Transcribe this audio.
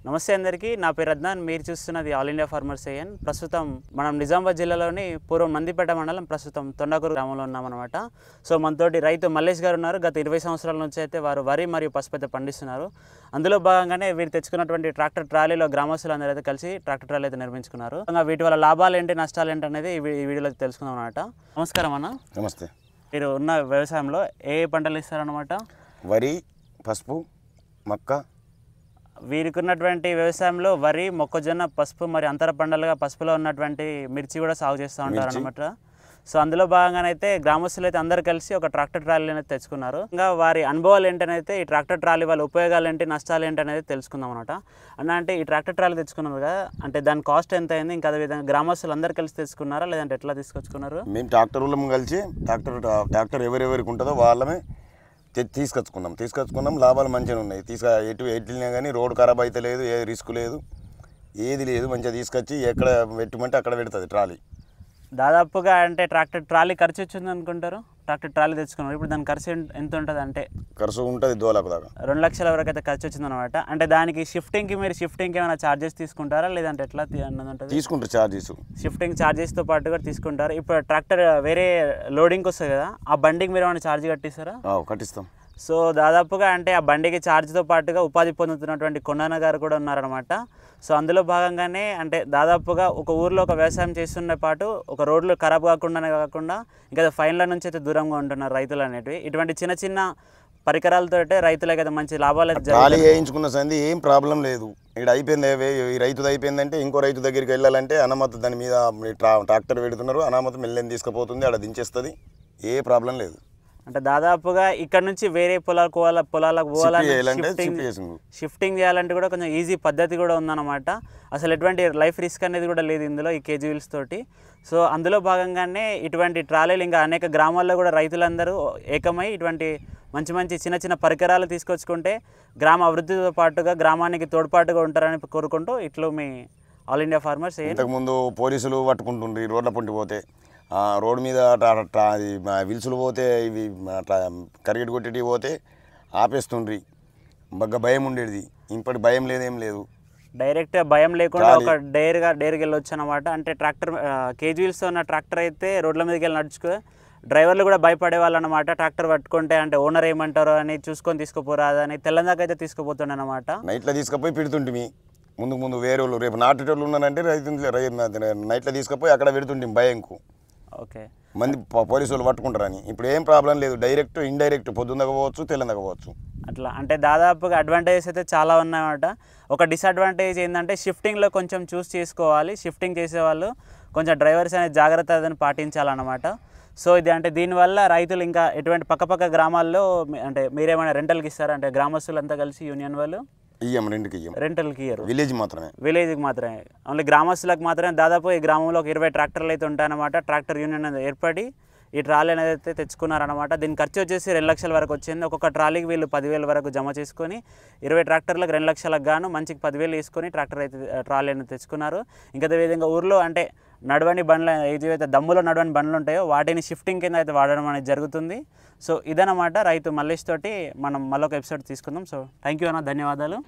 నమస్తే అందరికీ, నా పేరు అద్నాన్. మీరు చూస్తున్నది ఆల్ ఇండియా ఫార్మర్స్ ఏఎన్. ప్రస్తుతం మనం నిజామాబాద్ జిల్లాలోని పూర్వం నందిపేట మండలం ప్రస్తుతం తొండకూరు గ్రామంలో ఉన్నామన్నమాట. సో మనతోటి రైతు మల్లేష్ గారు ఉన్నారు. గత 20 సంవత్సరాల నుంచి అయితే వారు వరి మరియు పసుపు అయితే పండిస్తున్నారు. అందులో భాగంగానే వీరు తెచ్చుకున్నటువంటి ట్రాక్టర్ ట్రాలీలో గ్రామస్తులు అందరూ అయితే కలిసి ట్రాక్టర్ ట్రాలీ అయితే నిర్మించుకున్నారు. వీటి వల్ల లాభాలు ఏంటి, నష్టాలు ఏంటి అనేది ఈ వీడియోలో తెలుసుకుందాం అన్నమాట. నమస్కారం అన్న. నమస్తే. మీరు ఉన్న వ్యవసాయంలో ఏ పంటలు ఇస్తారన్నమాట? వరి, పసుపు, మక్క. వీరికి ఉన్నటువంటి వ్యవసాయంలో వరి, మొక్కజొన్న, పసుపు మరి అంతర పంటలుగా పసుపులో ఉన్నటువంటి మిర్చి కూడా సాగు చేస్తూ ఉంటారు అనమాట. సో అందులో భాగంగానైతే గ్రామస్తులు అయితే అందరు కలిసి ఒక ట్రాక్టర్ ట్రాలీ అనేది తెచ్చుకున్నారు. ఇంకా వారి అనుభవాలు ఏంటనైతే ఈ ట్రాక్టర్ ట్రాలీ వాళ్ళ ఉపయోగాలు ఏంటి, నష్టాలు ఏంటి అనేది తెలుసుకుందాం అనమాట. అంటే ఈ ట్రాక్టర్ ట్రాలీ తెచ్చుకున్నారు కదా, అంటే దాని కాస్ట్ ఎంత అయింది, ఇంకా అదేవిధంగా గ్రామస్తులు అందరు కలిసి తెచ్చుకున్నారా లేదంటే ఎట్లా తీసుకొచ్చుకున్నారు? మేము ట్రాక్టర్లను కలిసి ట్రాక్టర్ ఎవరెవరికి ఉంటుందో వాళ్ళమే తీసుకొచ్చుకున్నాం. లాభాలు మంచిగా ఉన్నాయి. ఎటు వెళ్ళినా కానీ రోడ్డు ఖరాబ్ అయితే లేదు, ఏ రిస్క్ లేదు, ఏది లేదు. మంచిగా తీసుకొచ్చి ఎక్కడ పెట్టమంటే అక్కడ పెడుతుంది ట్రాలీ. దాదాపుగా అంటే ట్రాక్టర్ ట్రాలీ ఖర్చు వచ్చింది అనుకుంటారు. ట్రాక్టర్ ట్రాలీ తెచ్చుకున్నారు, ఇప్పుడు దాని ఖర్చు ఎంత ఉంటుంది? అంటే ఖర్చు ఉంటుంది 2 లక్షల దాకా, 2 లక్షల వరకు అయితే ఖర్చు వచ్చింది అనమాట. అంటే దానికి షిఫ్టింగ్కి మీరు ఏమైనా ఛార్జెస్ తీసుకుంటారా లేదంటే ఎట్లా అన్నది ఉంటుంది? తీసుకుంటారు ఛార్జెస్. షిఫ్టింగ్ ఛార్జెస్తో పాటు కూడా తీసుకుంటారు. ఇప్పుడు ట్రాక్టర్ వేరే లోడింగ్కి వస్తుంది కదా, ఆ బండికి మీరు ఏమైనా ఛార్జ్ కట్టిస్తారా? కట్టిస్తాం. సో దాదాపుగా అంటే ఆ బండికి ఛార్జ్తో పాటుగా ఉపాధి పొందుతున్నటువంటి కొండన్న గారు కూడా ఉన్నారనమాట. సో అందులో భాగంగానే అంటే దాదాపుగా ఒక ఊర్లో ఒక వ్యవసాయం చేస్తున్న పాటు ఒక రోడ్లు ఖరాబ్ కాకుండా ఇంకా ఫైన్ల నుంచి అయితే దూరంగా ఉంటున్నారు రైతులు అనేటివి. ఇటువంటి చిన్న చిన్న పరికరాలతో రైతులకి అయితే మంచి లాభాలు అయితే వేయించుకున్న సంది ఏం ప్రాబ్లం లేదు. ఇక్కడ అయిపోయింది, ఈ రైతుది అయిపోయిందంటే ఇంకో రైతు దగ్గరికి వెళ్ళాలంటే అనామత దాని మీద ట్రాక్టర్ పెడుతున్నారు, అనామత మెల్లని తీసుకుపోతుంది, అక్కడ దించేస్తుంది, ఏ ప్రాబ్లం లేదు. అంటే దాదాపుగా ఇక్కడ నుంచి వేరే పొలాలకు పోవాలంటే షిఫ్టింగ్ చేయాలంటే కూడా కొంచెం ఈజీ పద్ధతి కూడా ఉందన్నమాట. అసలు ఎటువంటి లైఫ్ రిస్క్ అనేది కూడా లేదు ఇందులో ఈ కేజీ వీల్స్ తోటి. సో అందులో భాగంగానే ఇటువంటి ట్రాలీలు ఇంకా అనేక గ్రామాల్లో కూడా రైతులందరూ ఏకమై ఇటువంటి మంచి మంచి చిన్న చిన్న పరికరాలు తీసుకొచ్చుకుంటే గ్రామ అభివృద్ధితో పాటుగా గ్రామానికి తోడ్పాటుగా ఉంటారని కోరుకుంటూ ఇట్లు మీ ఆల్ ఇండియా ఫార్మర్స్. ఇంతకుముందు పోలీసులు పట్టుకుంటుండ్రి రోడ్ల పొంటి పోతే, రోడ్డు మీద విల్సులు పోతే, ఇవి కరిగెట్ కొట్టేటి పోతే ఆపేస్తుండ్రి. బాగా భయం ఉండేది. ఇప్పటి భయం లేదేం లేదు, డైరెక్ట్ భయం లేకుండా ఒక డైర్గా వెళ్ళొచ్చు అనమాట. అంటే ట్రాక్టర్ కేజీ వీల్స్తో ఉన్న ట్రాక్టర్ అయితే రోడ్ల మీదకి వెళ్ళి నడుచుకో, డ్రైవర్లు కూడా భయపడే వాళ్ళు అనమాట. ట్రాక్టర్ పట్టుకుంటే అంటే ఓనర్ ఏమంటారో అని చూసుకొని తీసుకుపోరాదని తెల్లందాక అయితే తీసుకుపోతుండే అనమాట. నైట్లో తీసుకుపోయి పెడుతుంటిమి. ముందు వేరే వాళ్ళు రేపు నాటేటోళ్ళు ఉన్నారంటే నైట్లో తీసుకుపోయి అక్కడ పెడుతుంటే భయంకు. ఓకే, మంది పోలీసు వాళ్ళు పట్టుకుంటారని. ఇప్పుడు ఏం ప్రాబ్లం లేదు, డైరెక్ట్ ఇండైరెక్ట్ పొద్దున్నకపోవచ్చు, తెల్లందకపోవచ్చు. అట్లా అంటే దాదాపుగా అడ్వాంటేజెస్ అయితే చాలా ఉన్నాయన్నమాట. ఒక డిసడ్వాంటేజ్ ఏంటంటే షిఫ్టింగ్లో కొంచెం చూస్ చేసుకోవాలి. షిఫ్టింగ్ చేసేవాళ్ళు కొంచెం డ్రైవర్స్ అనేది జాగ్రత్తని పాటించాలన్నమాట. సో ఇది అంటే దీనివల్ల రైతులు ఇంకా ఎటువంటి పక్కపక్క గ్రామాల్లో అంటే మీరేమైనా రెంటల్కి ఇస్తారా? అంటే గ్రామస్తులంతా కలిసి యూనియన్ వాళ్ళు రెంటల్కి ఇయ్యరు, విలేజ్కి మాత్రమే ఓన్లీ గ్రామస్తులకు మాత్రమే. దాదాపు ఈ గ్రామంలో ఒక 20 ట్రాక్టర్లు అయితే ఉంటాయన్నమాట. ట్రాక్టర్ యూనియన్ అనేది ఏర్పడి ఈ ట్రాలీ అనేది అయితే తెచ్చుకున్నారనమాట. దీని ఖర్చు వచ్చేసి 2 లక్షల వరకు వచ్చింది. ఒక్కొక్క ట్రాలీకి వీళ్ళు 10,000 వరకు జమ చేసుకొని 20 ట్రాక్టర్లకు 2 లక్షలకు గాను మంచికి 10,000 వేసుకొని ట్రాక్టర్ అయితే ట్రాలీ అనేది తెచ్చుకున్నారు. ఇంకా అదే విధంగా ఊర్లో అంటే నడవని బండ్లు ఏదైతే దమ్ములో నడవని బండ్లు ఉంటాయో వాటిని షిఫ్టింగ్ కింద అయితే వాడడం అనేది జరుగుతుంది. సో ఇదన్నమాట రైతు మల్లేష్ తోటి మనం మళ్ళొక ఎపిసోడ్ తీసుకుందాం. సో థ్యాంక్ యూ అన్న, ధన్యవాదాలు.